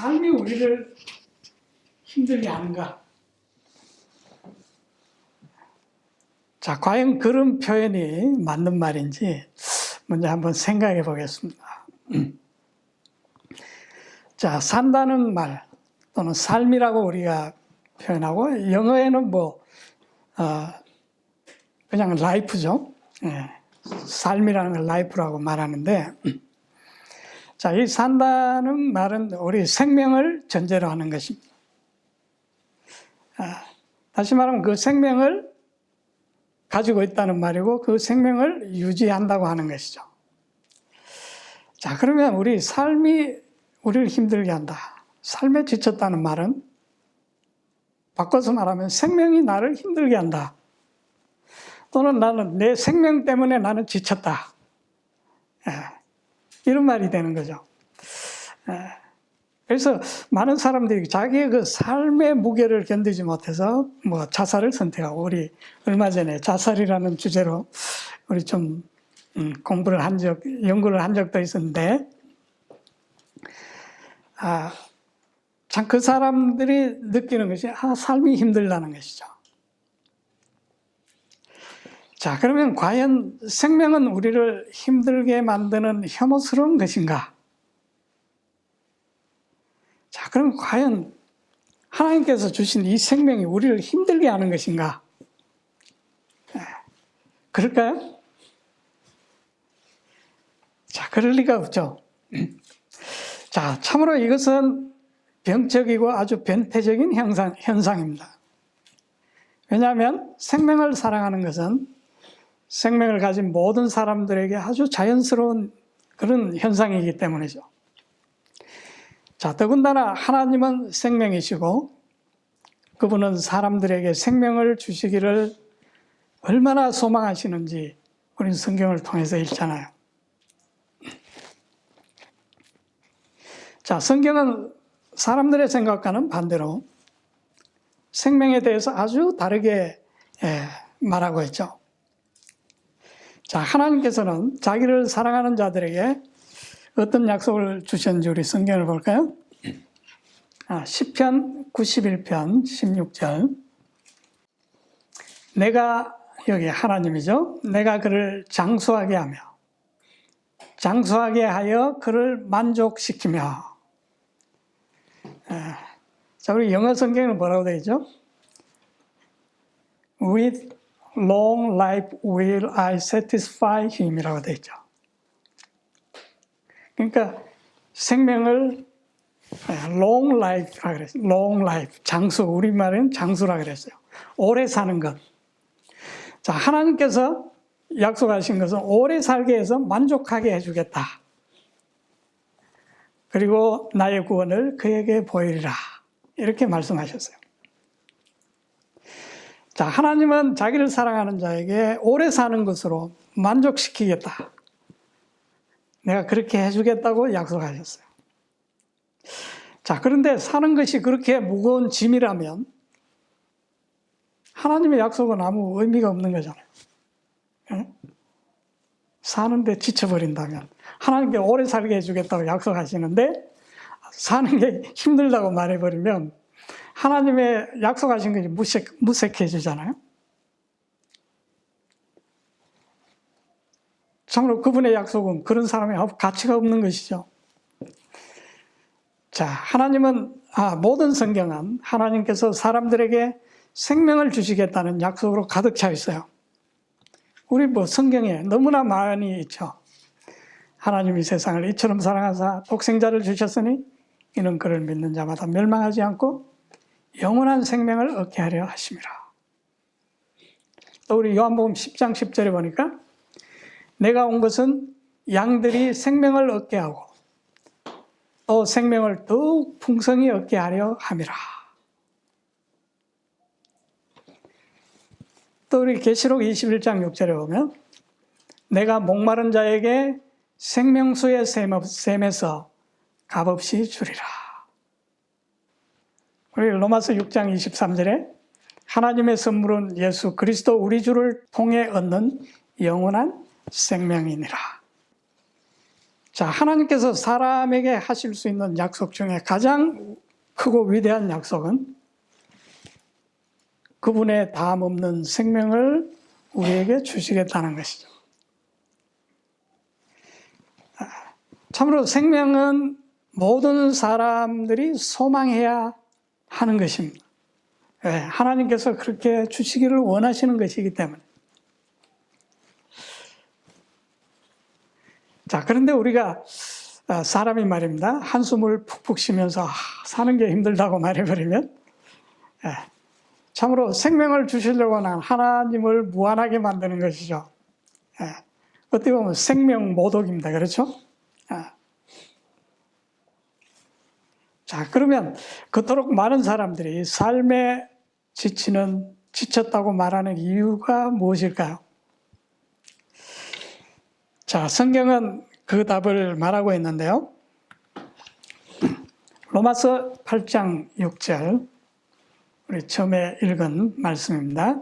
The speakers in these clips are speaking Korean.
삶이 우리를 힘들게 하는가? 자, 과연 그런 표현이 맞는 말인지 먼저 한번 생각해 보겠습니다. 자, 산다는 말 또는 삶이라고 우리가 표현하고, 영어에는 그냥 라이프죠. 예, 삶이라는 걸 라이프라고 말하는데, 자, 이 산다는 말은 우리 생명을 전제로 하는 것입니다. 다시 말하면 그 생명을 가지고 있다는 말이고, 그 생명을 유지한다고 하는 것이죠. 자, 그러면 우리 삶이 우리를 힘들게 한다. 삶에 지쳤다는 말은 바꿔서 말하면 생명이 나를 힘들게 한다. 또는 나는 내 생명 때문에 나는 지쳤다. 이런 말이 되는 거죠. 그래서 많은 사람들이 자기의 그 삶의 무게를 견디지 못해서 자살을 선택하고, 우리 얼마 전에 자살이라는 주제로 우리 좀 연구를 한 적도 있었는데, 참 그 사람들이 느끼는 것이 삶이 힘들다는 것이죠. 자, 그러면 과연 생명은 우리를 힘들게 만드는 혐오스러운 것인가? 자, 그럼 과연 하나님께서 주신 이 생명이 우리를 힘들게 하는 것인가? 그럴까요? 자, 그럴 리가 없죠. 자, 참으로 이것은 병적이고 아주 변태적인 현상입니다. 왜냐하면 생명을 사랑하는 것은 생명을 가진 모든 사람들에게 아주 자연스러운 그런 현상이기 때문이죠. 자, 더군다나 하나님은 생명이시고 그분은 사람들에게 생명을 주시기를 얼마나 소망하시는지 우리는 성경을 통해서 읽잖아요. 자, 성경은 사람들의 생각과는 반대로 생명에 대해서 아주 다르게 말하고 있죠. 자, 하나님께서는 자기를 사랑하는 자들에게 어떤 약속을 주셨는지 우리 성경을 볼까요? 시편 91편 16절. 내가, 여기 하나님이죠. 내가 그를 장수하게 하며 장수하게 하여 그를 만족시키며. 자, 우리 영어 성경은 뭐라고 되어 있죠? With long life will I satisfy him 이라고 되어 있죠. 그러니까 생명을 long life라고 그랬어요. long life, 장수, 우리말은 장수라고 그랬어요. 오래 사는 것. 자, 하나님께서 약속하신 것은 오래 살게 해서 만족하게 해주겠다. 그리고 나의 구원을 그에게 보이리라. 이렇게 말씀하셨어요. 자, 하나님은 자기를 사랑하는 자에게 오래 사는 것으로 만족시키겠다. 내가 그렇게 해주겠다고 약속하셨어요. 자, 그런데 사는 것이 그렇게 무거운 짐이라면 하나님의 약속은 아무 의미가 없는 거잖아요. 사는데 지쳐버린다면, 하나님께 오래 살게 해주겠다고 약속하시는데 사는 게 힘들다고 말해버리면 하나님의 약속하신 것이 무색해지잖아요. 참으로 그분의 약속은 그런 사람이 가치가 없는 것이죠. 자, 하나님은 모든 성경은 하나님께서 사람들에게 생명을 주시겠다는 약속으로 가득 차 있어요. 우리 성경에 너무나 많이 있죠. 하나님이 세상을 이처럼 사랑하사 독생자를 주셨으니 이는 그를 믿는 자마다 멸망하지 않고 영원한 생명을 얻게 하려 하심이라. 또 우리 요한복음 10장 10절에 보니까 내가 온 것은 양들이 생명을 얻게 하고 또 생명을 더욱 풍성히 얻게 하려 함이라. 또 우리 계시록 21장 6절에 보면 내가 목마른 자에게 생명수의 샘에서 값없이 주리라. 우리 로마서 6장 23절에 하나님의 선물은 예수 그리스도 우리 주를 통해 얻는 영원한 생명이니라. 자, 하나님께서 사람에게 하실 수 있는 약속 중에 가장 크고 위대한 약속은 그분의 다함 없는 생명을 우리에게 주시겠다는 것이죠. 참으로 생명은 모든 사람들이 소망해야 하는 것입니다. 왜? 하나님께서 그렇게 주시기를 원하시는 것이기 때문에. 자, 그런데 우리가 사람이 말입니다. 한숨을 푹푹 쉬면서 사는 게 힘들다고 말해버리면 참으로 생명을 주시려고 하는 하나님을 무한하게 만드는 것이죠. 어떻게 보면 생명 모독입니다. 그렇죠? 자, 그러면 그토록 많은 사람들이 삶에 지쳤다고 말하는 이유가 무엇일까요? 자, 성경은 그 답을 말하고 있는데요. 로마서 8장 6절, 우리 처음에 읽은 말씀입니다.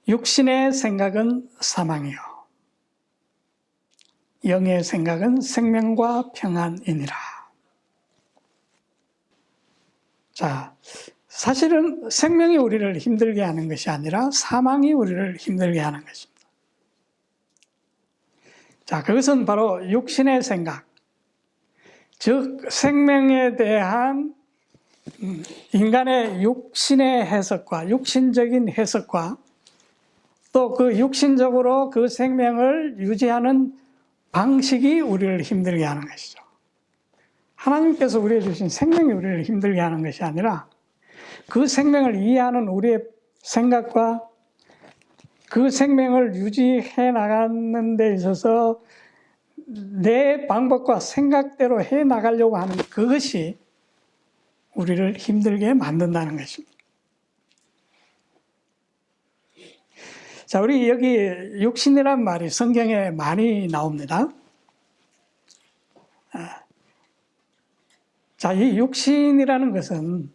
육신의 생각은 사망이요, 영의 생각은 생명과 평안이니라. 자, 사실은 생명이 우리를 힘들게 하는 것이 아니라 사망이 우리를 힘들게 하는 것입니다. 자, 그것은 바로 육신의 생각, 즉 생명에 대한 인간의 육신의 해석과 육신적인 해석과 또 그 육신적으로 그 생명을 유지하는 방식이 우리를 힘들게 하는 것이죠. 하나님께서 우리에게 주신 생명이 우리를 힘들게 하는 것이 아니라 그 생명을 이해하는 우리의 생각과 그 생명을 유지해 나가는 데 있어서 내 방법과 생각대로 해 나가려고 하는 그것이 우리를 힘들게 만든다는 것입니다. 자, 우리 여기 육신이란 말이 성경에 많이 나옵니다. 자, 이 육신이라는 것은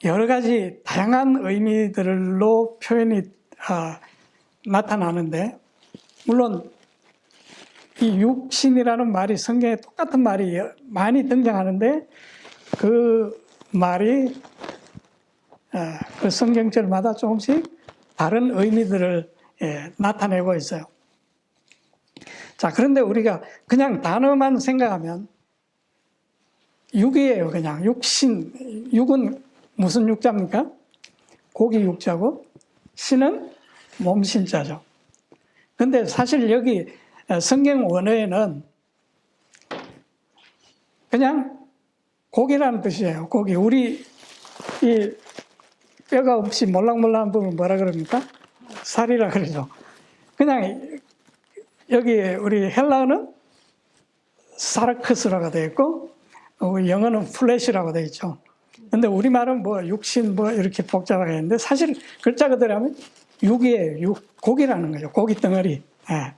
여러 가지 다양한 의미들로 표현이 나타나는데, 물론 이 육신이라는 말이 성경에 똑같은 말이 많이 등장하는데 그 말이 그 성경절마다 조금씩 다른 의미들을 나타내고 있어요. 자, 그런데 우리가 그냥 단어만 생각하면 육이에요. 그냥 육신, 육은 무슨 육자입니까? 고기 육자고 신은 몸신자죠. 근데 사실 여기 성경 원어에는 그냥 고기라는 뜻이에요. 고기. 우리 이 뼈가 없이 몰랑몰랑한 부분 뭐라 그럽니까? 살이라 그러죠. 그냥 여기 우리 헬라어는 사르크스라고 되어 있고 영어는 플래시라고 되어 있죠. 근데 우리말은 뭐 육신 뭐 이렇게 복잡하게 했는데 사실 글자 그대로 하면 육이에요. 육, 고기라는 거죠. 고기 덩어리. 예.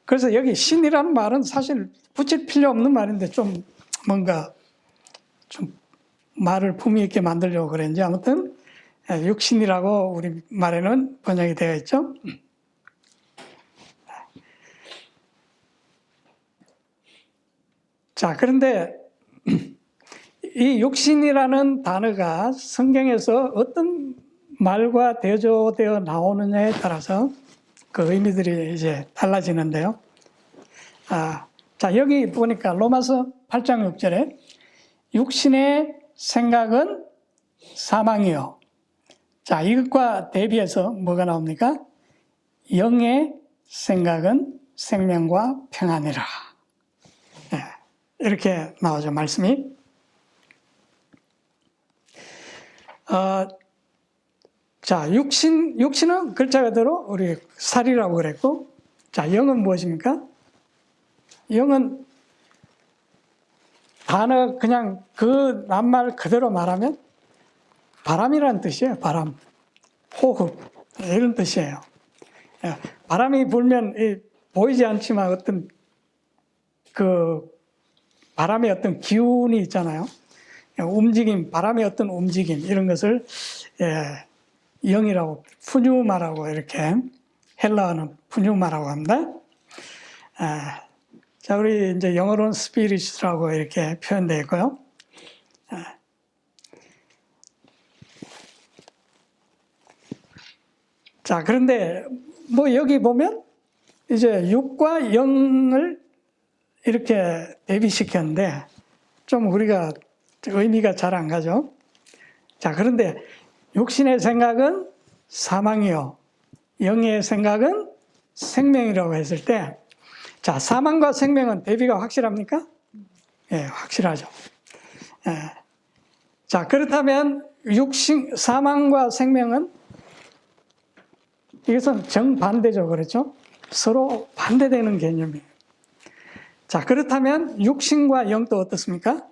그래서 여기 신이라는 말은 사실 붙일 필요 없는 말인데 좀 뭔가 좀 말을 품위 있게 만들려고 그랬는지 아무튼 육신이라고 우리 말에는 번역이 되어 있죠. 자, 그런데 이 육신이라는 단어가 성경에서 어떤 말과 대조되어 나오느냐에 따라서 그 의미들이 이제 달라지는데요. 자, 여기 보니까 로마서 8장 6절에 육신의 생각은 사망이요. 자, 이것과 대비해서 뭐가 나옵니까? 영의 생각은 생명과 평안이라. 네, 이렇게 나오죠, 말씀이. 자, 육신은 글자 그대로 우리 살이라고 그랬고, 자, 영은 무엇입니까? 영은 단어 그냥 그 낱말 그대로 말하면 바람이라는 뜻이에요. 바람, 호흡 이런 뜻이에요. 바람이 불면 보이지 않지만 어떤 그 바람의 어떤 기운이 있잖아요. 움직임, 바람의 어떤 움직임 이런 것을 영이라고, 푸뉴마라고 이렇게 헬라어는 푸뉴마라고 합니다. 자, 우리 이제 영어로는 스피릿이라고 이렇게 표현되어 있고요. 자, 그런데 뭐 여기 보면 이제 육과 영을 이렇게 대비시켰는데 좀 우리가 의미가 잘 안 가죠. 자, 그런데 육신의 생각은 사망이요, 영의 생각은 생명이라고 했을 때, 자, 사망과 생명은 대비가 확실합니까? 예, 확실하죠. 예. 자, 그렇다면 사망과 생명은 이것은 정반대죠, 그렇죠? 서로 반대되는 개념이에요. 자, 그렇다면 육신과 영도 어떻습니까?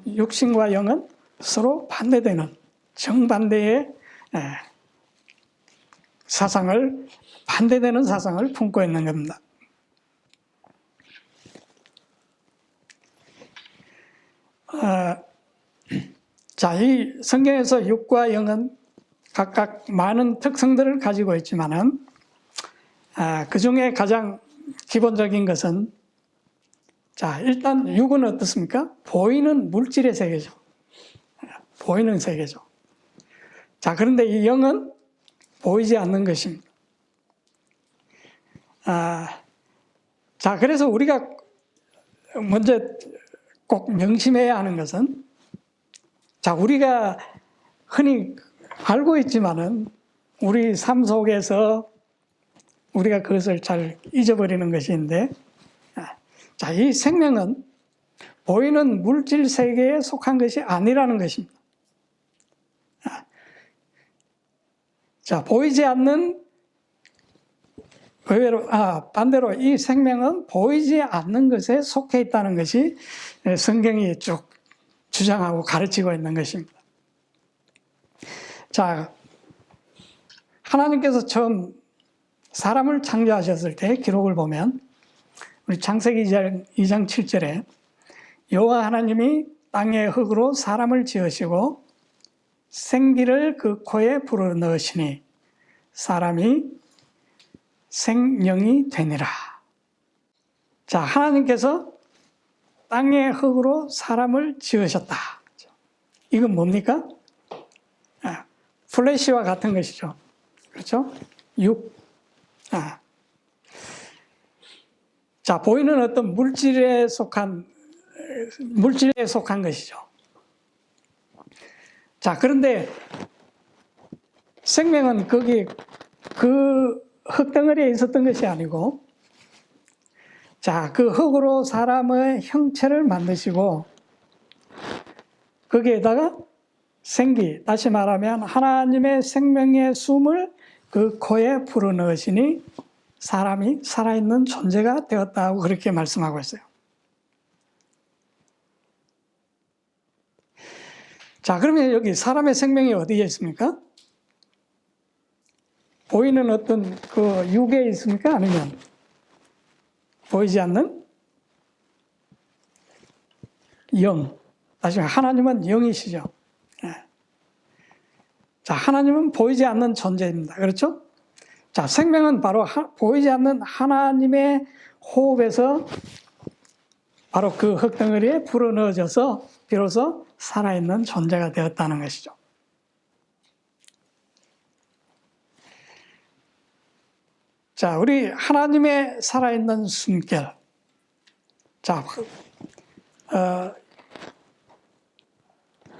육신과 영은 서로 반대되는 정반대의 사상을, 반대되는 사상을 품고 있는 겁니다. 자, 이 성경에서 육과 영은 각각 많은 특성들을 가지고 있지만은 그 중에 가장 기본적인 것은, 자, 일단 육은 어떻습니까? 보이는 물질의 세계죠. 보이는 세계죠. 자, 그런데 이 영은 보이지 않는 것입니다. 자, 그래서 우리가 먼저 꼭 명심해야 하는 것은, 자, 우리가 흔히 알고 있지만은 우리 삶 속에서 우리가 그것을 잘 잊어버리는 것인데, 자, 이 생명은 보이는 물질 세계에 속한 것이 아니라는 것입니다. 자, 보이지 않는, 의외로, 반대로 이 생명은 보이지 않는 것에 속해 있다는 것이 성경이 쭉 주장하고 가르치고 있는 것입니다. 자, 하나님께서 처음 사람을 창조하셨을 때 기록을 보면 우리 창세기 2장 7절에 여호와 하나님이 땅의 흙으로 사람을 지으시고 생기를 그 코에 불어넣으시니 사람이 생명이 되니라. 자, 하나님께서 땅의 흙으로 사람을 지으셨다. 이건 뭡니까? 플래시와 같은 것이죠. 그렇죠? 육. 자, 보이는 어떤 물질에 속한 것이죠. 자, 그런데 생명은 거기 그 흙덩어리에 있었던 것이 아니고, 자, 그 흙으로 사람의 형체를 만드시고 거기에다가 생기, 다시 말하면 하나님의 생명의 숨을 그 코에 불어넣으시니 사람이 살아있는 존재가 되었다고 그렇게 말씀하고 있어요. 자, 그러면 여기 사람의 생명이 어디에 있습니까? 보이는 어떤 그 육에 있습니까? 아니면 보이지 않는 영. 다시 하나님은 영이시죠. 자, 하나님은 보이지 않는 존재입니다. 그렇죠? 자, 생명은 바로 보이지 않는 하나님의 호흡에서 바로 그 흙덩어리에 불어넣어져서 비로소 살아있는 존재가 되었다는 것이죠. 자, 우리 하나님의 살아있는 숨결. 자,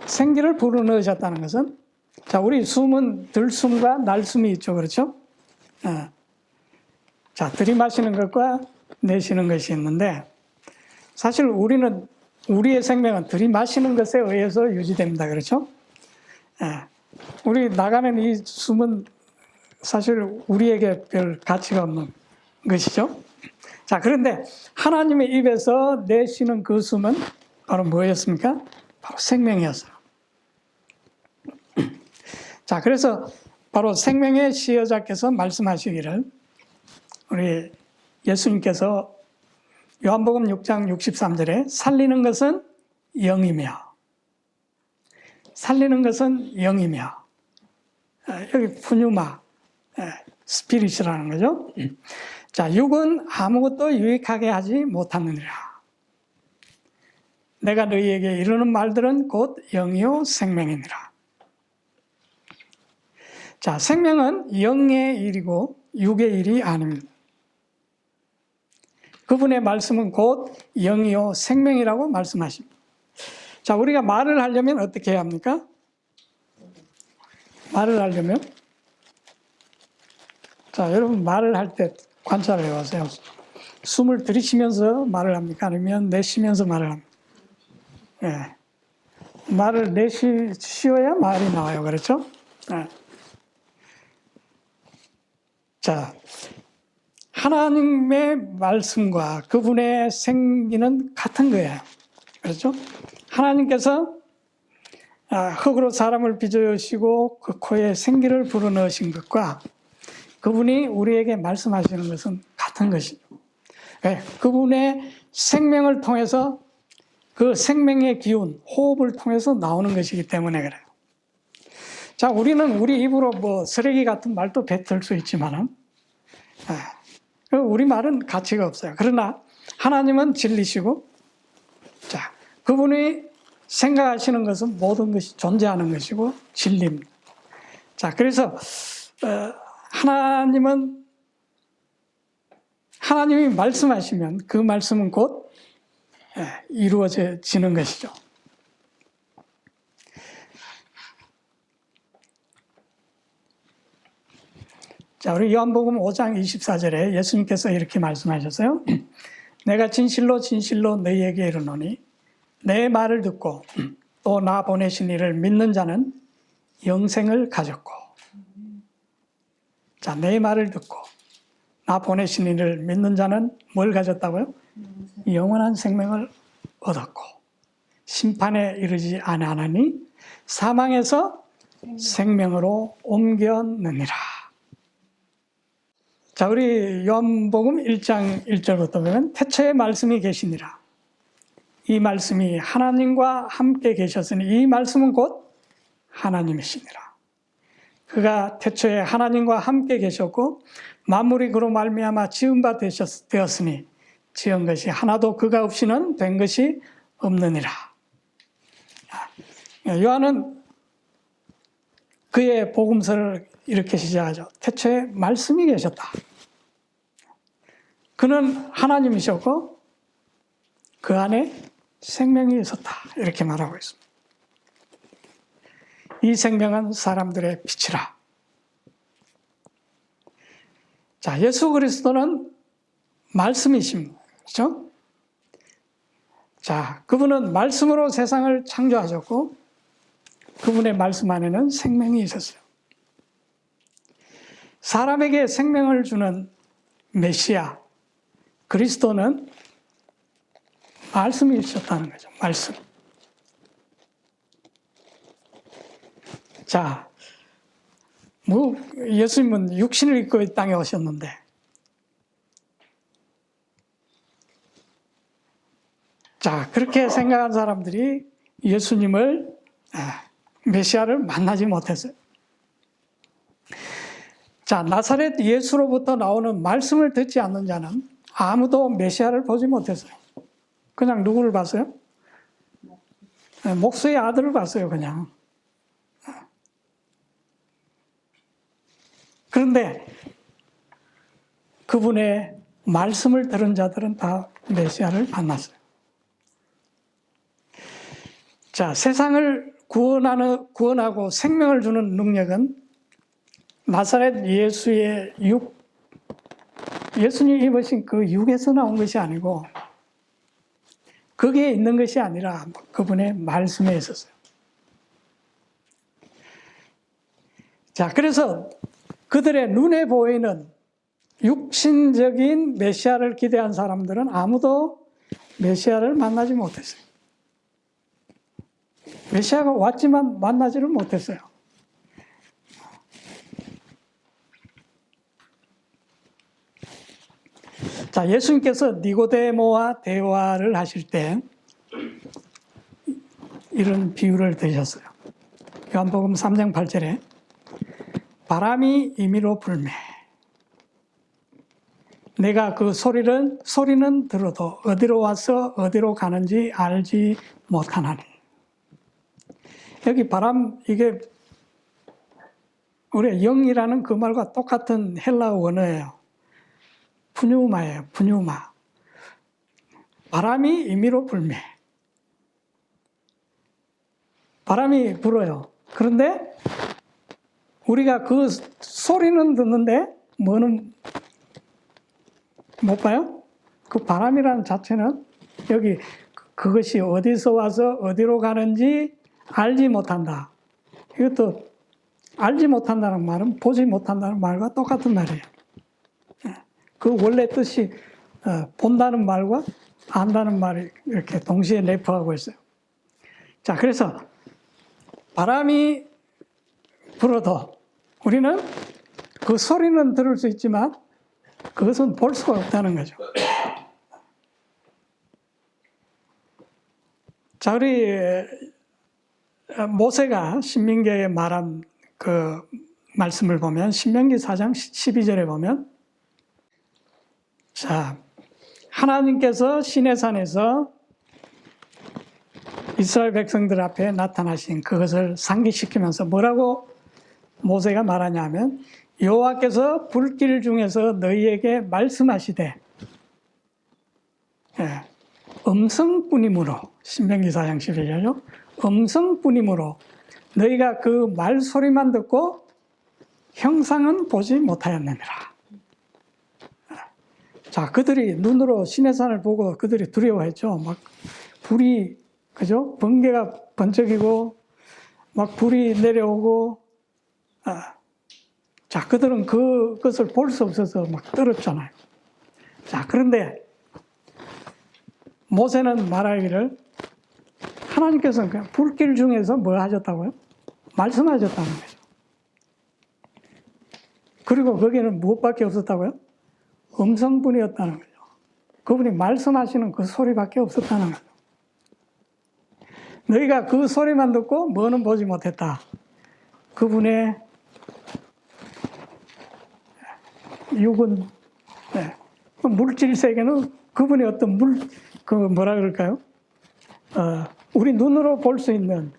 생기를 불어넣으셨다는 것은, 자, 우리 숨은 들숨과 날숨이 있죠. 그렇죠? 자, 들이마시는 것과 내쉬는 것이 있는데, 사실 우리의 생명은 들이마시는 것에 의해서 유지됩니다. 그렇죠? 우리 나가는 이 숨은 사실 우리에게 별 가치가 없는 것이죠. 자, 그런데 하나님의 입에서 내쉬는 그 숨은 바로 뭐였습니까? 바로 생명이었어요. 자, 그래서 바로 생명의 시여자께서 말씀하시기를, 우리 예수님께서 요한복음 6장 63절에 살리는 것은 영이며 여기 푸뉴마, 스피릿이라는 거죠. 자, 육은 아무것도 유익하게 하지 못하느니라. 내가 너희에게 이르는 말들은 곧 영이요 생명이니라. 자, 생명은 영의 일이고 육의 일이 아닙니다. 그분의 말씀은 곧 영이요 생명이라고 말씀하십니다. 자, 우리가 말을 하려면 어떻게 해야 합니까? 말을 하려면, 자, 여러분 말을 할 때 관찰을 해보세요. 숨을 들이쉬면서 말을 합니까? 아니면 내쉬면서 말을 합니까? 예. 말을 내쉬어야 말이 나와요. 그렇죠? 예. 자, 하나님의 말씀과 그분의 생기는 같은 거예요. 그렇죠? 하나님께서 흙으로 사람을 빚어주시고 그 코에 생기를 불어넣으신 것과 그분이 우리에게 말씀하시는 것은 같은 것이죠. 네, 그분의 생명을 통해서 그 생명의 기운, 호흡을 통해서 나오는 것이기 때문에 그래요. 자, 우리는 우리 입으로 뭐 쓰레기 같은 말도 뱉을 수 있지만은, 우리 말은 가치가 없어요. 그러나 하나님은 진리시고, 자, 그분이 생각하시는 것은 모든 것이 존재하는 것이고 진리입니다. 자, 그래서 하나님이 말씀하시면 그 말씀은 곧 이루어지는 것이죠. 자, 우리 요한복음 5장 24절에 예수님께서 이렇게 말씀하셨어요. 내가 진실로 진실로 너희에게 이르노니 내 말을 듣고 또 나 보내신 이를 믿는 자는 영생을 가졌고, 자, 내 말을 듣고 나 보내신 이를 믿는 자는 뭘 가졌다고요? 영원한 생명을 얻었고 심판에 이르지 아니하나니 사망에서 생명으로 옮겼느니라. 자, 우리 요한복음 1장 1절부터 보면 태초에 말씀이 계시니라. 이 말씀이 하나님과 함께 계셨으니 이 말씀은 곧 하나님이시니라. 그가 태초에 하나님과 함께 계셨고 만물이 그로 말미암아 지은 바 되었으니 지은 것이 하나도 그가 없이는 된 것이 없느니라. 요한은 그의 복음서를 이렇게 시작하죠. 태초에 말씀이 계셨다. 그는 하나님이셨고 그 안에 생명이 있었다. 이렇게 말하고 있습니다. 이 생명은 사람들의 빛이라. 자, 예수 그리스도는 말씀이십니다. 그렇죠? 자, 그분은 말씀으로 세상을 창조하셨고 그분의 말씀 안에는 생명이 있었어요. 사람에게 생명을 주는 메시아 그리스도는 말씀이 있었다는 거죠. 말씀. 자, 뭐 예수님은 육신을 입고 이 땅에 오셨는데 자, 그렇게 생각한 사람들이 예수님을 메시아를 만나지 못했어요. 자, 나사렛 예수로부터 나오는 말씀을 듣지 않는 자는 아무도 메시아를 보지 못했어요. 그냥 누구를 봤어요? 목수의 아들을 봤어요, 그냥. 그런데 그분의 말씀을 들은 자들은 다 메시아를 만났어요. 자, 세상을 구원하고 생명을 주는 능력은 나사렛 예수의 예수님이 입으신 그 육에서 나온 것이 아니고 거기에 있는 것이 아니라 그분의 말씀에 있었어요. 자, 그래서 그들의 눈에 보이는 육신적인 메시아를 기대한 사람들은 아무도 메시아를 만나지 못했어요. 메시아가 왔지만 만나지를 못했어요. 자, 예수님께서 니고데모와 대화를 하실 때 이런 비유를 드셨어요. 요한복음 3장 8절에 바람이 임의로 불매. 내가 그 소리는 들어도 어디로 와서 어디로 가는지 알지 못하나니. 여기 바람, 이게 우리가 영이라는 그 말과 똑같은 헬라어 원어예요. 푸뉴마예요. 푸뉴마. 바람이 임의로 불매. 바람이 불어요. 그런데 우리가 그 소리는 듣는데 뭐는 못 봐요? 그 바람이라는 자체는 여기 그것이 어디서 와서 어디로 가는지 알지 못한다. 이것도 알지 못한다는 말은 보지 못한다는 말과 똑같은 말이에요. 그 원래 뜻이 본다는 말과 안다는 말이 이렇게 동시에 내포하고 있어요. 자, 그래서 바람이 불어도 우리는 그 소리는 들을 수 있지만 그것은 볼 수가 없다는 거죠. 자, 우리 모세가 신명기에 말한 그 말씀을 보면 신명기 4장 12절에 보면 자, 하나님께서 시내산에서 이스라엘 백성들 앞에 나타나신 그것을 상기시키면서 뭐라고 모세가 말하냐면 여호와께서 불길 중에서 너희에게 말씀하시되 음성뿐이므로 신명기 4장 11절요. 음성뿐이므로 너희가 그 말소리만 듣고 형상은 보지 못하였느니라. 자, 그들이 눈으로 시내산을 보고 그들이 두려워했죠. 막 불이, 그죠? 번개가 번쩍이고 막 불이 내려오고 자, 그들은 그것을 볼 수 없어서 막 떨었잖아요. 자, 그런데 모세는 말하기를 하나님께서는 그냥 불길 중에서 뭐 하셨다고요? 말씀하셨다는 거죠. 그리고 거기에는 무엇밖에 없었다고요? 음성뿐이었다는 거죠. 그분이 말씀하시는 그 소리밖에 없었다는 거죠. 너희가 그 소리만 듣고 뭐는 보지 못했다. 그분의 육은, 물질 세계는 그분의 어떤 뭐라 그럴까요? 우리 눈으로 볼 수 있는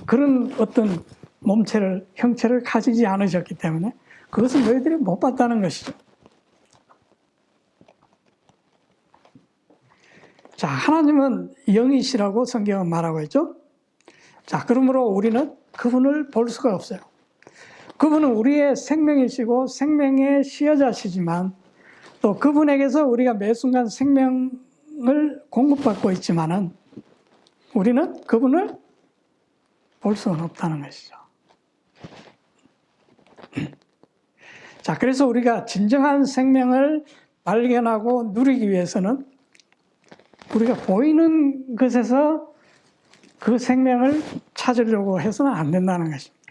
그런 어떤 몸체를, 형체를 가지지 않으셨기 때문에 그것은 너희들이 못 봤다는 것이죠. 자, 하나님은 영이시라고 성경은 말하고 있죠. 자, 그러므로 우리는 그분을 볼 수가 없어요. 그분은 우리의 생명이시고 생명의 시여자시지만 또 그분에게서 우리가 매 순간 생명을 공급받고 있지만은 우리는 그분을 볼 수는 없다는 것이죠. 자, 그래서 우리가 진정한 생명을 발견하고 누리기 위해서는 우리가 보이는 것에서 그 생명을 찾으려고 해서는 안 된다는 것입니다.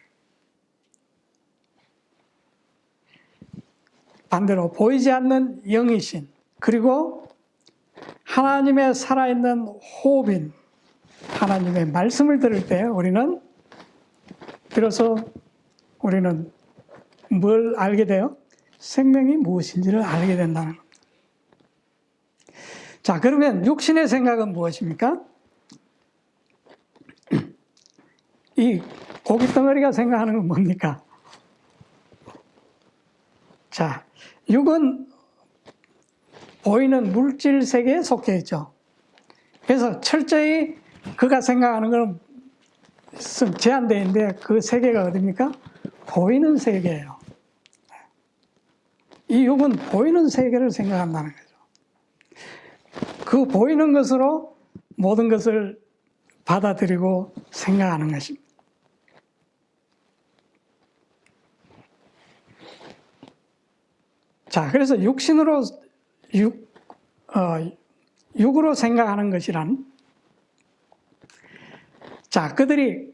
반대로 보이지 않는 영이신 그리고 하나님의 살아있는 호흡인 하나님의 말씀을 들을 때 우리는 비로소 우리는 뭘 알게 돼요? 생명이 무엇인지를 알게 된다는 겁니다. 자, 그러면 육신의 생각은 무엇입니까? 이 고깃덩어리가 생각하는 건 뭡니까? 자, 육은 보이는 물질 세계에 속해 있죠. 그래서 철저히 그가 생각하는 건 제한되어 있는데 그 세계가 어디입니까? 보이는 세계예요. 이 육은 보이는 세계를 생각한다는 거죠. 그 보이는 것으로 모든 것을 받아들이고 생각하는 것입니다. 자, 그래서 육으로 생각하는 것이란, 자, 그들이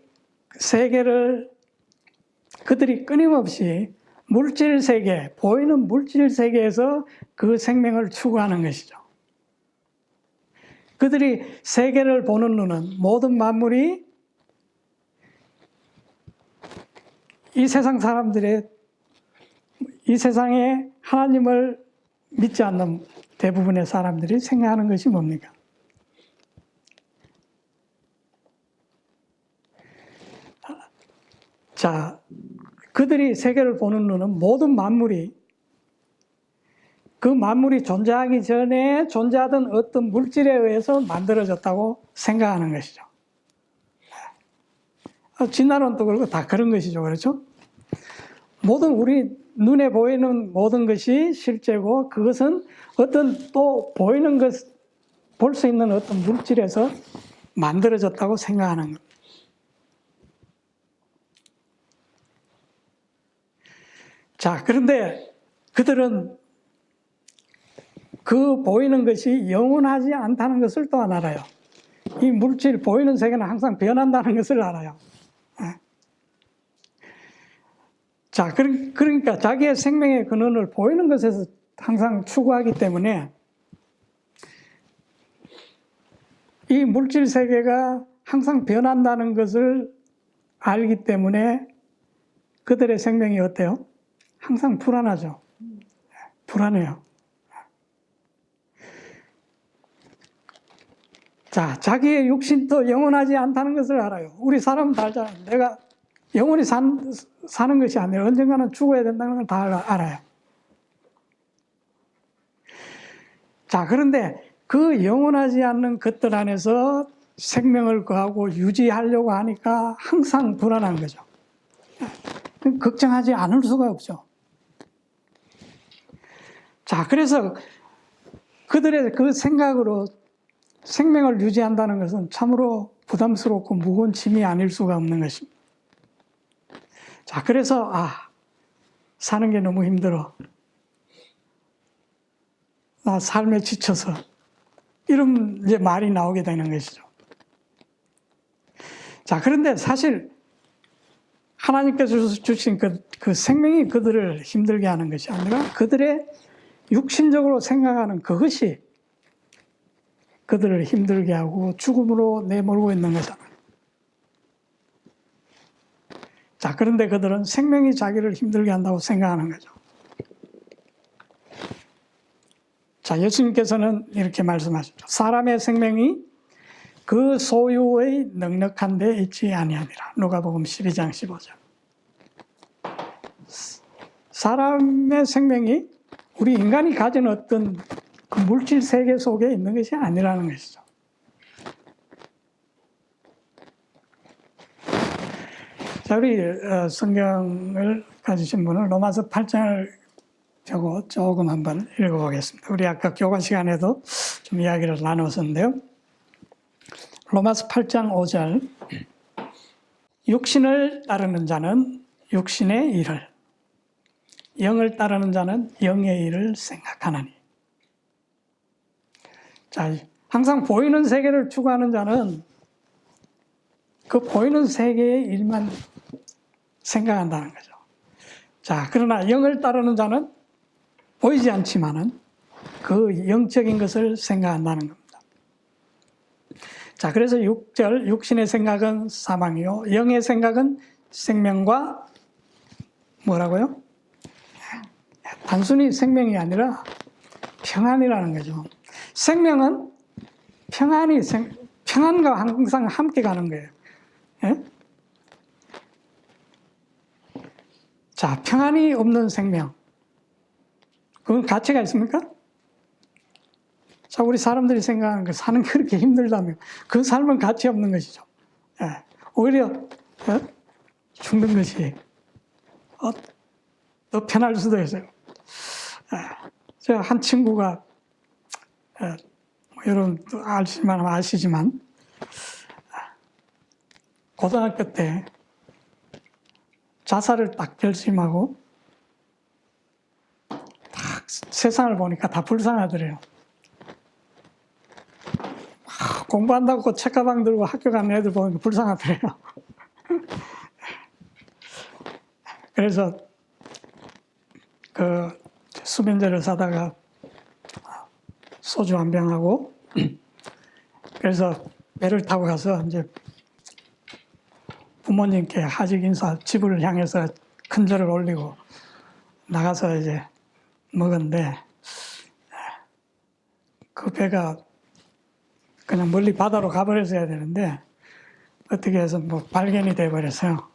끊임없이 물질 세계, 보이는 물질 세계에서 그 생명을 추구하는 것이죠. 그들이 세계를 보는 눈은 모든 만물이 이 세상 사람들의 이 세상에 하나님을 믿지 않는 대부분의 사람들이 생각하는 것이 뭡니까? 자, 그들이 세계를 보는 눈은 모든 만물이 그 만물이 존재하기 전에 존재하던 어떤 물질에 의해서 만들어졌다고 생각하는 것이죠. 진화론도 그렇고 다 그런 것이죠. 그렇죠? 모든 우리 눈에 보이는 모든 것이 실제고 그것은 어떤 또 보이는 것, 볼 수 있는 어떤 물질에서 만들어졌다고 생각하는 겁니다. 자, 그런데 그들은 그 보이는 것이 영원하지 않다는 것을 또한 알아요. 이 물질, 보이는 세계는 항상 변한다는 것을 알아요. 자, 그러니까 자기의 생명의 근원을 보이는 것에서 항상 추구하기 때문에 이 물질 세계가 항상 변한다는 것을 알기 때문에 그들의 생명이 어때요? 항상 불안하죠. 불안해요. 자, 자기의 육신도 영원하지 않다는 것을 알아요. 우리 사람은 다 알잖아요. 내가 영원히 사는 것이 아니라 언젠가는 죽어야 된다는 걸 다 알아요. 자, 그런데 그 영원하지 않는 것들 안에서 생명을 거하고 유지하려고 하니까 항상 불안한 거죠. 걱정하지 않을 수가 없죠. 자, 그래서 그들의 그 생각으로 생명을 유지한다는 것은 참으로 부담스럽고 무거운 짐이 아닐 수가 없는 것입니다. 자, 그래서 사는 게 너무 힘들어. 나 삶에 지쳐서 이런 이제 말이 나오게 되는 것이죠. 자, 그런데 사실 하나님께서 주신 그 생명이 그들을 힘들게 하는 것이 아니라 그들의 육신적으로 생각하는 그것이 그들을 힘들게 하고 죽음으로 내몰고 있는 거잖아요. 자, 그런데 그들은 생명이 자기를 힘들게 한다고 생각하는 거죠. 자, 예수님께서는 이렇게 말씀하셨죠. 사람의 생명이 그 소유의 넉넉한 데 있지 아니하니라. 누가복음 12장 15절. 사람의 생명이 우리 인간이 가진 어떤 그 물질 세계 속에 있는 것이 아니라는 것이죠. 자, 우리 성경을 가지신 분은 로마서 8장을 펴고 조금 한번 읽어보겠습니다. 우리 아까 교관 시간에도 좀 이야기를 나눴었는데요. 로마서 8장 5절. 육신을 따르는 자는 육신의 일을, 영을 따르는 자는 영의 일을 생각하나니. 자, 항상 보이는 세계를 추구하는 자는 그 보이는 세계의 일만 생각한다는 거죠. 자, 그러나 영을 따르는 자는 보이지 않지만은 그 영적인 것을 생각한다는 겁니다. 자, 그래서 6절, 육신의 생각은 사망이요, 영의 생각은 생명과 뭐라고요? 단순히 생명이 아니라 평안이라는 거죠. 생명은 평안과 항상 함께 가는 거예요. 예? 자, 평안이 없는 생명. 그건 가치가 있습니까? 자, 우리 사람들이 생각하는 거 사는 게 그렇게 힘들다면 그 삶은 가치 없는 것이죠. 예. 오히려 죽는 것이 더 편할 수도 있어요. 제가 한 친구가 여러분 아시지만 고등학교 때 자살을 딱 결심하고 딱 세상을 보니까 다 불쌍하더래요. 공부한다고 책가방 들고 학교 가는 애들 보니까 불쌍하더래요. 그래서 그 수면제를 사다가 소주 한 병하고 그래서 배를 타고 가서 이제 부모님께 하직 인사 집을 향해서 큰절을 올리고 나가서 이제 먹었는데 그 배가 그냥 멀리 바다로 가버렸어야 되는데 어떻게 해서 뭐 발견이 돼버렸어요.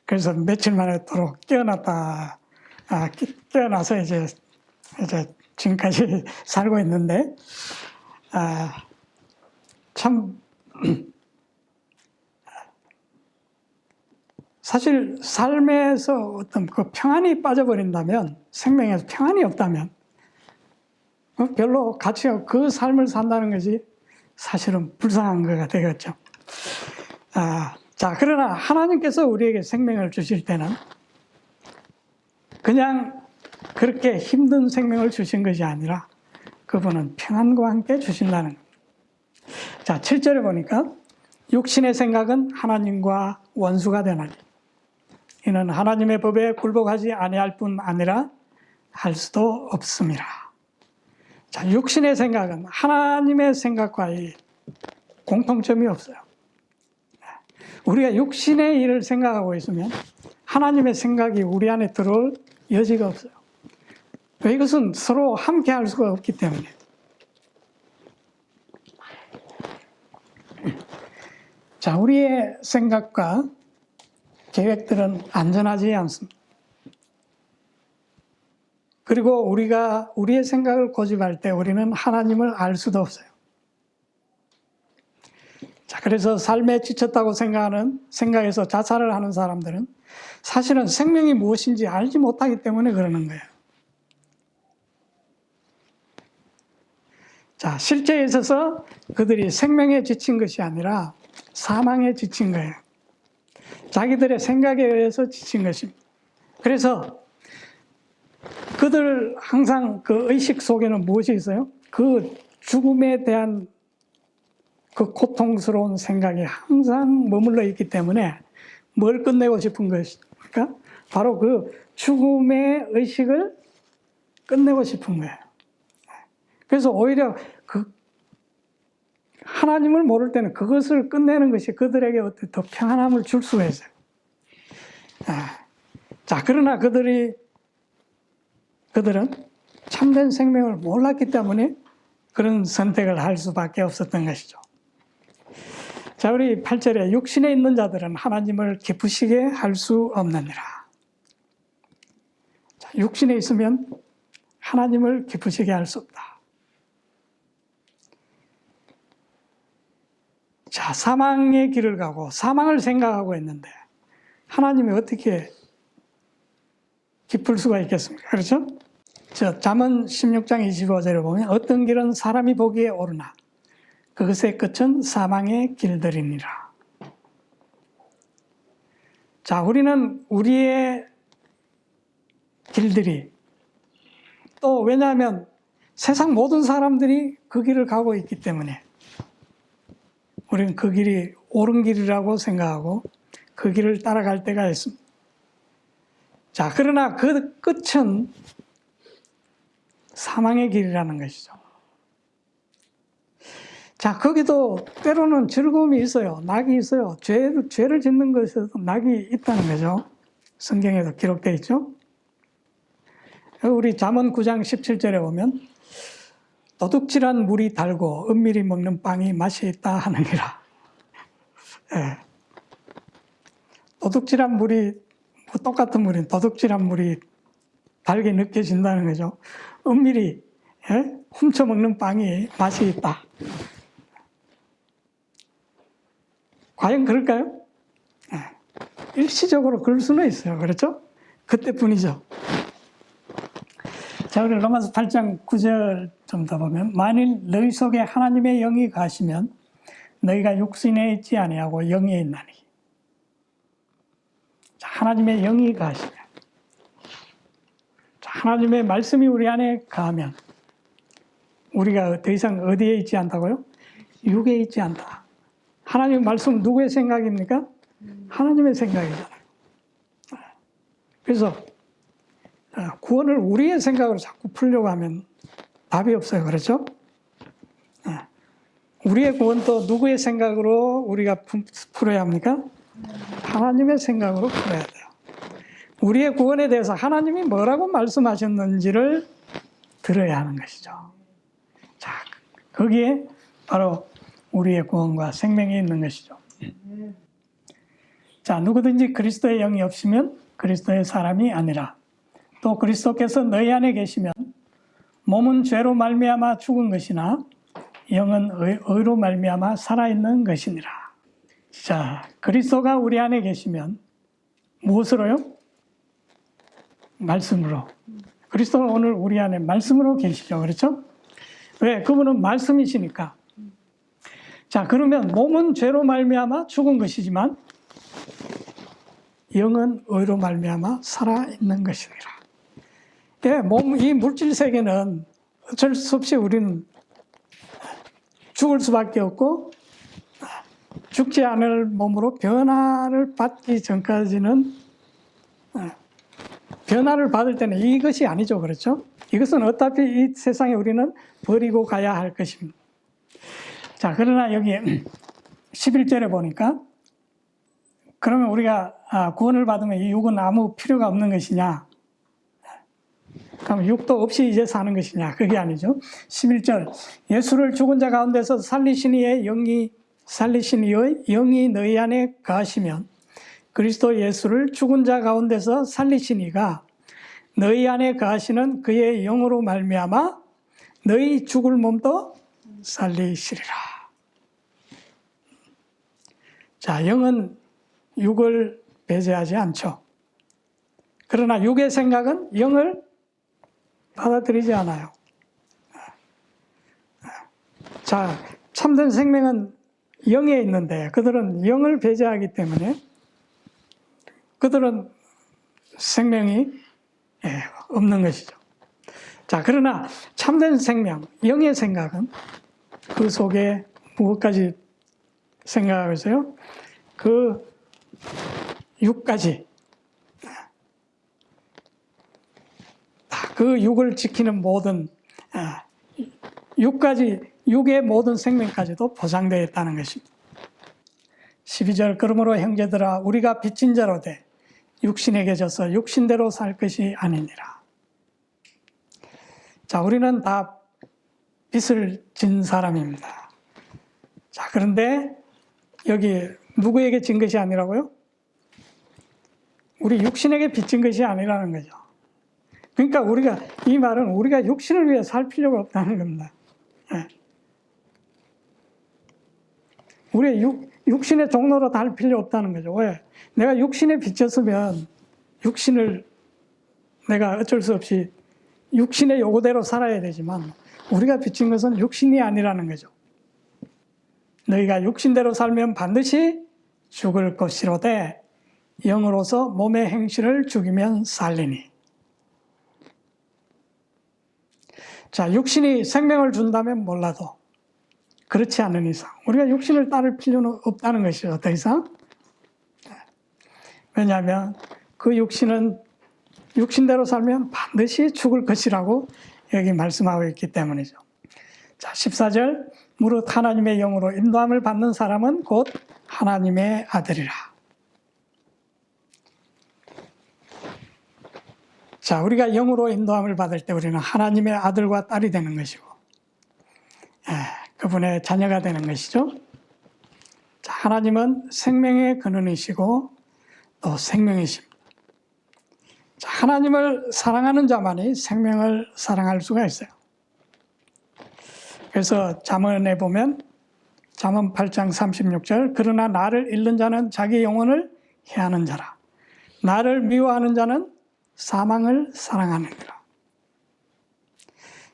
그래서 며칠 만에 또 깨어나서 이제 지금까지 살고 있는데, 참, 사실 삶에서 어떤 그 평안이 빠져버린다면, 생명에서 평안이 없다면, 별로 가치 없고 그 삶을 산다는 것이 사실은 불쌍한 거가 되겠죠. 자, 그러나 하나님께서 우리에게 생명을 주실 때는 그냥 그렇게 힘든 생명을 주신 것이 아니라 그분은 평안과 함께 주신다는 겁니다. 자, 7절에 보니까 육신의 생각은 하나님과 원수가 되나니 이는 하나님의 법에 굴복하지 아니할 뿐 아니라 할 수도 없음이라. 자, 육신의 생각은 하나님의 생각과 공통점이 없어요. 우리가 육신의 일을 생각하고 있으면 하나님의 생각이 우리 안에 들어올 여지가 없어요. 이것은 서로 함께 할 수가 없기 때문에. 자, 우리의 생각과 계획들은 안전하지 않습니다. 그리고 우리가 우리의 생각을 고집할 때 우리는 하나님을 알 수도 없어요. 자, 그래서 삶에 지쳤다고 생각해서 자살을 하는 사람들은 사실은 생명이 무엇인지 알지 못하기 때문에 그러는 거예요. 자, 실제에 있어서 그들이 생명에 지친 것이 아니라 사망에 지친 거예요. 자기들의 생각에 의해서 지친 것입니다. 그래서 그들 항상 그 의식 속에는 무엇이 있어요? 그 죽음에 대한 그 고통스러운 생각이 항상 머물러 있기 때문에 뭘 끝내고 싶은 것입니까? 바로 그 죽음의 의식을 끝내고 싶은 거예요. 그래서 오히려 그 하나님을 모를 때는 그것을 끝내는 것이 그들에게 어떤 더 평안함을 줄 수가 있어요. 자, 그러나 그들은 참된 생명을 몰랐기 때문에 그런 선택을 할 수밖에 없었던 것이죠. 자, 우리 8절에 육신에 있는 자들은 하나님을 기쁘시게 할 수 없느니라. 자, 육신에 있으면 하나님을 기쁘시게 할 수 없다. 자, 사망의 길을 가고 사망을 생각하고 있는데 하나님이 어떻게 기쁠 수가 있겠습니까? 그렇죠? 잠언 16장 25절에 보면 어떤 길은 사람이 보기에 옳으나 그것의 끝은 사망의 길들이니라. 자, 우리는 우리의 길들이 또 왜냐하면 세상 모든 사람들이 그 길을 가고 있기 때문에 우리는 그 길이 옳은 길이라고 생각하고 그 길을 따라갈 때가 있습니다. 자, 그러나 그 끝은 사망의 길이라는 것이죠. 자, 거기도 때로는 즐거움이 있어요. 낙이 있어요. 죄를 짓는 것에도 낙이 있다는 거죠. 성경에도 기록되어 있죠. 우리 잠언 9장 17절에 보면 도둑질한 물이 달고 은밀히 먹는 빵이 맛이 있다 하느니라. 네. 도둑질한 물이 똑같은 물인 도둑질한 물이 달게 느껴진다는 거죠. 은밀히 훔쳐먹는 빵이 맛이 있다. 과연 그럴까요? 일시적으로 그럴 수는 있어요. 그렇죠? 그때뿐이죠. 자, 우리 로마서 8장 9절 좀 더 보면 만일 너희 속에 하나님의 영이 가시면 너희가 육신에 있지 아니하고 영에 있나니. 자, 하나님의 영이 가시면 자, 하나님의 말씀이 우리 안에 가면 우리가 더 이상 어디에 있지 않다고요? 육에 있지 않다. 하나님의 말씀은 누구의 생각입니까? 하나님의 생각이잖아요. 그래서 구원을 우리의 생각으로 자꾸 풀려고 하면 답이 없어요. 그렇죠? 우리의 구원도 누구의 생각으로 우리가 풀어야 합니까? 하나님의 생각으로 풀어야 돼요. 우리의 구원에 대해서 하나님이 뭐라고 말씀하셨는지를 들어야 하는 것이죠. 자, 거기에 바로 우리의 구원과 생명이 있는 것이죠. 자, 누구든지 그리스도의 영이 없으면 그리스도의 사람이 아니라, 또 그리스도께서 너희 안에 계시면 몸은 죄로 말미암아 죽은 것이나 영은 의로 말미암아 살아있는 것이니라. 자, 그리스도가 우리 안에 계시면 무엇으로요? 말씀으로. 그리스도는 오늘 우리 안에 말씀으로 계시죠. 그렇죠? 왜? 그분은 말씀이시니까. 자, 그러면 몸은 죄로 말미암아 죽은 것이지만 영은 의로 말미암아 살아있는 것이니라. 예, 이 물질 세계는 어쩔 수 없이 우리는 죽을 수밖에 없고, 죽지 않을 몸으로 변화를 받기 전까지는, 변화를 받을 때는 이것이 아니죠. 그렇죠? 이것은 어차피 이 세상에 우리는 버리고 가야 할 것입니다. 자, 그러나 여기 11절에 보니까, 그러면 우리가 구원을 받으면 이 육은 아무 필요가 없는 것이냐? 그럼 육도 없이 이제 사는 것이냐? 그게 아니죠. 11절, 예수를 죽은 자 가운데서 살리신 이의 영이 너희 안에 거하시면 그리스도 예수를 죽은 자 가운데서 살리신 이가 너희 안에 거하시는 그의 영으로 말미암아 너희 죽을 몸도 살리시리라. 자, 영은 육을 배제하지 않죠. 그러나 육의 생각은 영을 받아들이지 않아요. 자, 참된 생명은 영에 있는데 그들은 영을 배제하기 때문에 그들은 생명이 없는 것이죠. 자, 그러나 참된 생명, 영의 생각은 그 속에 무엇까지 생각하고 있어요? 그 육까지, 그 육을 지키는 모든 육의 모든 생명까지도 보장되어 있다는 것입니다. 12절, 그러므로 형제들아 우리가 빚진 자로 돼 육신에게 져서 육신대로 살 것이 아니니라. 자, 우리는 다 빚을 진 사람입니다. 자, 그런데 여기 누구에게 진 것이 아니라고요? 우리 육신에게 빚진 것이 아니라는 거죠. 그러니까 이 말은 우리가 육신을 위해 살 필요가 없다는 겁니다. 우리 육신의 종로로 달 필요 없다는 거죠. 왜? 내가 육신에 빚졌으면 육신을 내가 어쩔 수 없이 육신의 요구대로 살아야 되지만 우리가 빚진 것은 육신이 아니라는 거죠. 너희가 육신대로 살면 반드시 죽을 것이로되 영으로서 몸의 행실을 죽이면 살리니. 자, 육신이 생명을 준다면 몰라도 그렇지 않은 이상 우리가 육신을 따를 필요는 없다는 것이죠. 더 이상. 왜냐하면 그 육신은 육신대로 살면 반드시 죽을 것이라고 여기 말씀하고 있기 때문이죠. 자, 14절, 무릇 하나님의 영으로 인도함을 받는 사람은 곧 하나님의 아들이라. 자, 우리가 영으로 인도함을 받을 때 우리는 하나님의 아들과 딸이 되는 것이고, 그분의 자녀가 되는 것이죠. 자, 하나님은 생명의 근원이시고 또 생명이십니다. 자, 하나님을 사랑하는 자만이 생명을 사랑할 수가 있어요. 그래서 잠언에 보면 잠언 8장 36절, 그러나 나를 잃는 자는 자기 영혼을 해하는 자라. 나를 미워하는 자는 사망을 사랑하느니라.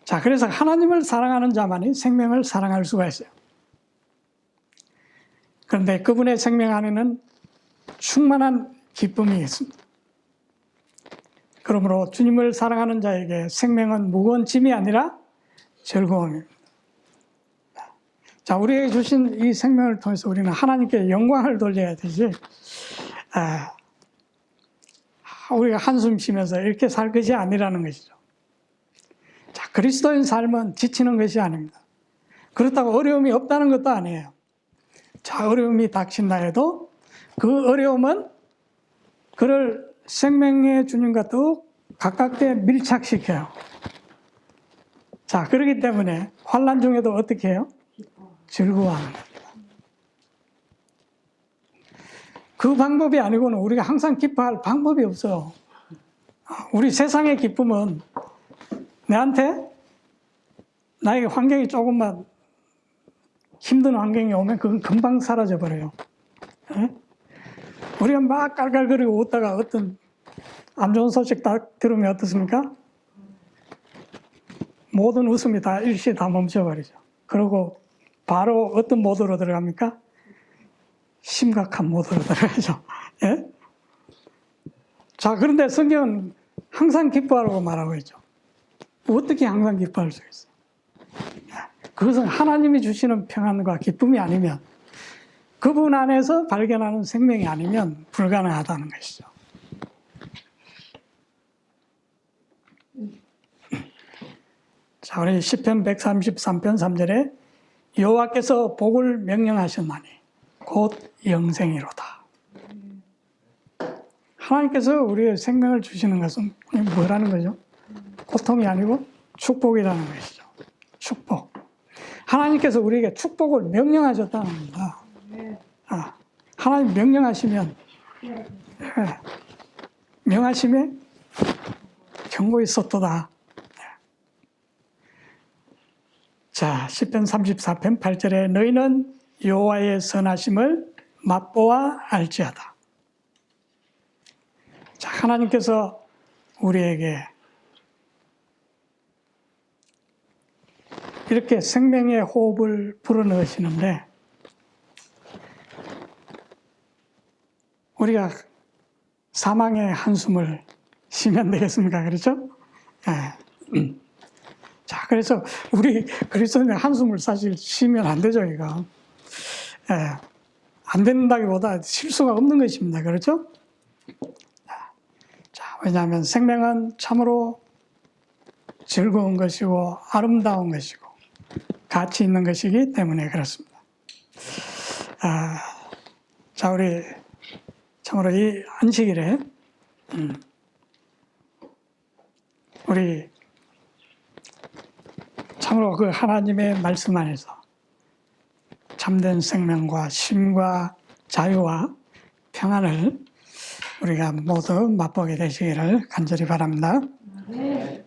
자, 그래서 하나님을 사랑하는 자만이 생명을 사랑할 수가 있어요. 그런데 그분의 생명 안에는 충만한 기쁨이 있습니다. 그러므로 주님을 사랑하는 자에게 생명은 무거운 짐이 아니라 즐거움입니다. 자, 우리에게 주신 이 생명을 통해서 우리는 하나님께 영광을 돌려야 되지, 우리가 한숨 쉬면서 이렇게 살 것이 아니라는 것이죠. 자, 그리스도인 삶은 지치는 것이 아닙니다. 그렇다고 어려움이 없다는 것도 아니에요. 자, 어려움이 닥친다 해도 그 어려움은 그를 생명의 주님과 더욱 가깝게 밀착시켜요. 자, 그렇기 때문에 환난 중에도 어떻게 해요? 즐거워하는 겁니다. 그 방법이 아니고는 우리가 항상 기뻐할 방법이 없어요. 우리 세상의 기쁨은 나에게 환경이 조금만 힘든 환경이 오면 그건 금방 사라져 버려요. 우리가 막 깔깔거리고 웃다가 어떤 안 좋은 소식 딱 들으면 어떻습니까? 모든 웃음이 다 일시에 다 멈춰버리죠. 그리고 바로 어떤 모드로 들어갑니까? 심각한 모드로 들어가죠. 예? 자, 그런데 성경은 항상 기뻐하라고 말하고 있죠. 어떻게 항상 기뻐할 수 있어요? 그것은 하나님이 주시는 평안과 기쁨이 아니면, 그분 안에서 발견하는 생명이 아니면 불가능하다는 것이죠. 자, 우리 시편 133편 3절에 여호와께서 복을 명령하셨나니 곧 영생이로다. 하나님께서 우리의 생명을 주시는 것은 뭐라는 거죠? 고통이 아니고 축복이라는 것이죠. 축복. 하나님께서 우리에게 축복을 명령하셨다는 겁니다. 하나님 명령하시면, 명하심에 경고 있었도다. 자, 시편 34편 8절에 너희는 여호와의 선하심을 맛보아 알지어다. 자, 하나님께서 우리에게 이렇게 생명의 호흡을 불어넣으시는데 우리가 사망의 한숨을 쉬면 되겠습니까? 그렇죠? 네. 자, 그래서 우리 그리스도인의 한숨을 사실 쉬면 안 되죠, 이거. 안 된다기보다 쉴 수가 없는 것입니다. 그렇죠? 자, 왜냐하면 생명은 참으로 즐거운 것이고 아름다운 것이고 가치 있는 것이기 때문에 그렇습니다. 자, 우리 참으로 이 안식일에 우리 참으로 그 하나님의 말씀 안에서 참된 생명과 쉼과 자유와 평안을 우리가 모두 맛보게 되시기를 간절히 바랍니다. 네.